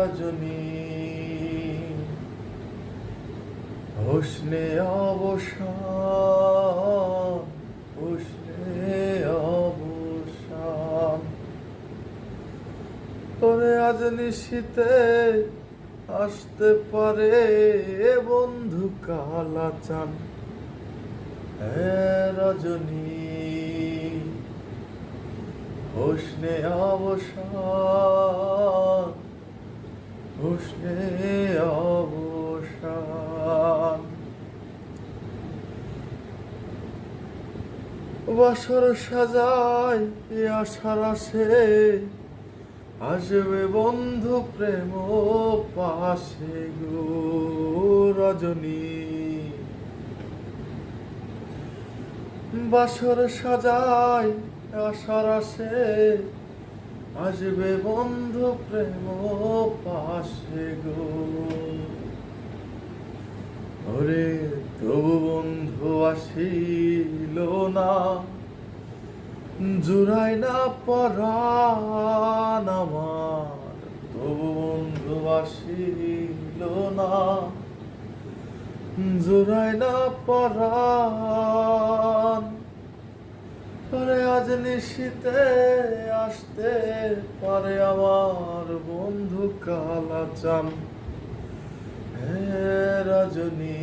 রজনী হুসনে অবসান, হুসনে অবসান। ওরে আজ নিশীতে আসতে পারে বন্ধু কালা চান। রজনী হুসনে অবসান, হুসনে অবসান। বাসর সাজায় আশার আসে আসবে বন্ধু প্রেম পাশে গো রজনী। বাসর সাজায় আশার আসে আসবে বন্ধু প্রেম পাশে গো। ওরে তবু বন্ধু আসিল না, জুড়াই না পরাণ আমার। তবু বন্ধু আসিল না, জুড়াই না পরাণ। ওরে আজ নিশীতে আসতে পারে আমার বন্ধু কালা চান। রজনী